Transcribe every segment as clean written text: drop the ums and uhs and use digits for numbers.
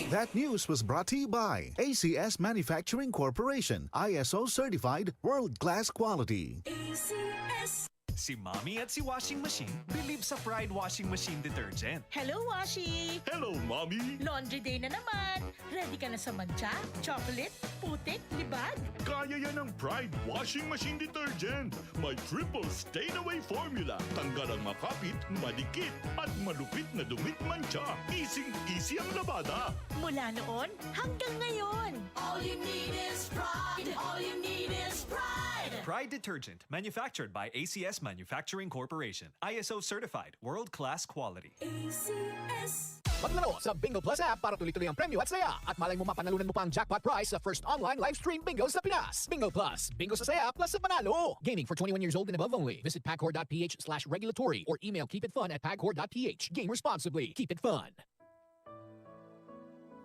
That news was brought to you by ACS Manufacturing Corporation, ISO certified world-class quality. ACS. Si Mommy at si Washing Machine believe sa Pride Washing Machine Detergent. Hello, Washi! Hello, Mommy! Laundry day na naman. Ready ka na sa mancha, chocolate, putik, libag? Kaya yan ang Pride Washing Machine Detergent. May triple stain-away formula. Tanggal ang makapit, madikit, at malupit na dumit mancha. Easy ang labada. Mula noon hanggang ngayon. All you need is pride. All you need is pride. Pride Detergent, manufactured by ACS Manufacturing Corporation. ISO certified, world-class quality. ACS. Maglaro sa Bingo Plus app para tuloy-tuloy ang premyo at saya. At malay mo mapanalunan mo pa ang jackpot prize sa first online live stream bingo sa Pinas. Bingo Plus, bingo sa saya plus sa panalo. Gaming for 21 years old and above only. Visit pagcor.ph/regulatory or email keepitfun@pagcor.ph. Game responsibly. Keep it fun.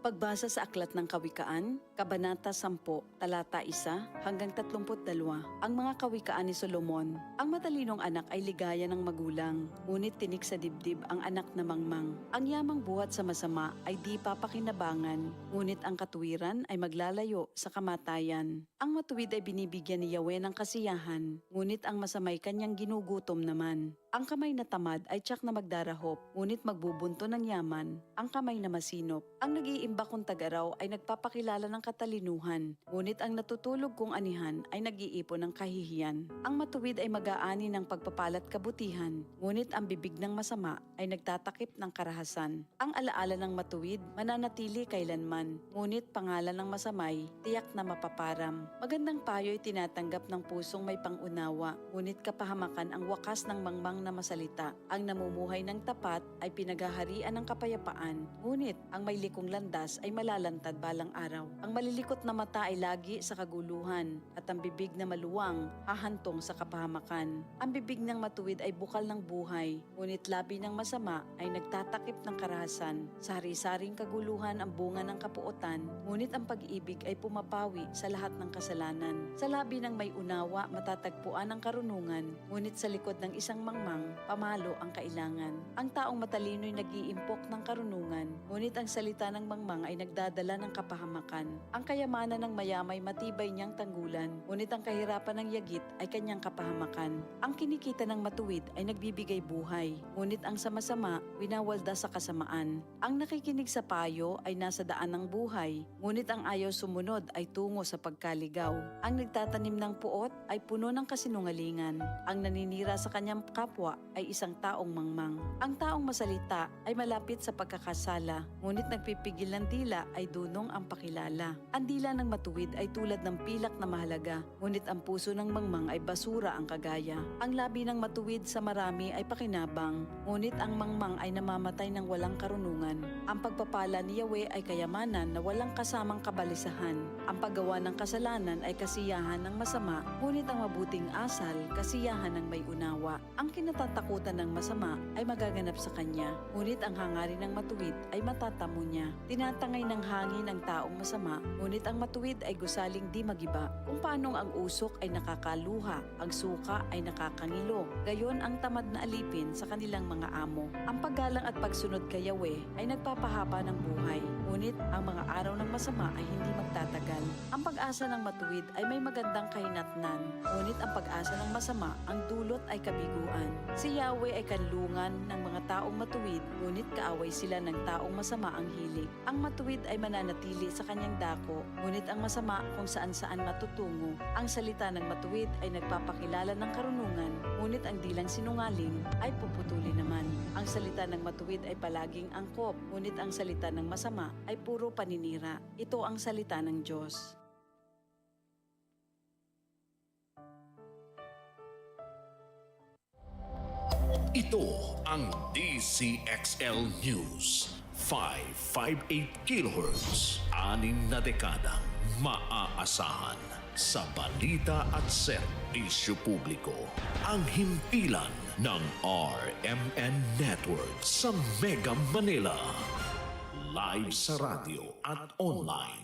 Pagbasa sa Aklat ng Kawikaan, Kabanata 10, Talata 1 hanggang 32. Ang mga kawikaan ni Solomon. Ang matalinong anak ay ligaya ng magulang, ngunit tinik sa dibdib ang anak na mangmang. Ang yamang buhat sa masama ay di papakinabangan, ngunit ang katuwiran ay maglalayo sa kamatayan. Ang matuwid ay binibigyan ni Yahweh ng kasiyahan, ngunit ang masamay kanyang ginugutom naman. Ang kamay na tamad ay tiyak na magdarahop, ngunit magbubunto ng yaman. Ang kamay na masinop. Ang nag-iimbak kong tagaraw ay nagpapakilala ng katalinuhan, ngunit ang natutulog kong anihan ay nag-iipon ng kahihiyan. Ang matuwid ay mag-aani ng pagpapalat kabutihan, ngunit ang bibig ng masama ay nagtatakip ng karahasan. Ang alaala ng matuwid mananatili kailanman, ngunit pangalan ng masamay tiyak na mapaparam. Magandang payo ay tinatanggap ng pusong may pangunawa, ngunit kapahamakan ang wakas ng mangmang na masalita. Ang namumuhay ng tapat ay pinaghaharian ng kapayapaan, ngunit ang may likong landas ay malalantad balang araw. Ang malilikot na mata ay lagi sa kaguluhan, at ang bibig na maluwang hahantong sa kapahamakan. Ang bibig ng matuwid ay bukal ng buhay, ngunit labi ng masama ay nagtatakip ng karahasan. Sa hari-saring kaguluhan ang bunga ng kapuotan, ngunit ang pag-ibig ay pumapawi sa lahat ng kasalanan. Sa labi ng may unawa matatagpuan ang karunungan, ngunit sa likod ng isang mangmang pamalo ang kailangan. Ang taong matalino'y nag-iimpok ng karunungan, ngunit ang salita ng mangmang ay nagdadala ng kapahamakan. Ang kayamanan ng mayamay matibay niyang tanggulan, ngunit ang kahirapan ng yagit ay kanyang kapahamakan. Ang kinikita ng matuwid ay nagbibigay buhay, ngunit ang sama-sama winawalda sa kasamaan. Ang nakikinig sa payo ay nasa daan ng buhay, ngunit ang ayaw sumunod ay tungo sa pagkaligaw. Ang nagtatanim ng puot ay puno ng kasinungalingan. Ang naninira sa kanyang kapwa ay isang taong mangmang. Ang taong masalita ay malapit sa pagkakasala, ngunit nagpipigil ng dila ay dunong ang pakilala. Ang dila ng matuwid ay tulad ng pilak na mahalaga, ngunit ang puso ng mangmang ay basura ang kagaya. Ang labi ng matuwid sa marami ay pakinabang, ngunit ang mangmang ay namamatay ng walang karunungan. Ang pagpapala ni Yahweh ay kayamanan na walang kasamang kabalisahan. Ang paggawa ng kasalanan ay kasiyahan ng masama, ngunit ang mabuting asal, kasiyahan ng may unawa. Ang kinatatakutan ng masama ay magaganap sa kanya, ngunit ang hangarin ng matuwid ay matatamo niya. Tinatangay ng hangin ang taong masama, ngunit ang matuwid ay gusaling di magiba. Kung paanong ang usok ay nakakaluha, ang suka ay nakakangilo, gayon ang tamad na alipin sa kanilang mga amo. Ang paggalang at pagsunod kay Yahweh ay nagpapahaba ng buhay, ngunit ang mga araw ng masama ay hindi magtatagal. Ang pag-asa ng matuwid ay may magandang kahinatnan, ngunit ang pag-asa ng masama ang dulot ay kabiguan. Si Yahweh ay kanlungan ng mga taong matuwid, ngunit kaaway sila ng taong masama ang hilig. Ang matuwid ay mananatili sa kanyang dako, ngunit ang masama kung saan-saan matutungo. Ang salita ng matuwid ay nagpapakilala ng karunungan, ngunit ang dilang sinungaling ay puputuli naman. Ang salita ng matuwid ay palaging angkop, ngunit ang salita ng masama ay puro paninira. Ito ang salita ng Diyos. Ito ang DCXL News. 558 kHz. 6 na dekadang maaasahan sa balita at serbisyo publiko. Ang himpilan ng RMN Network sa Mega Manila. Live sa radyo at online.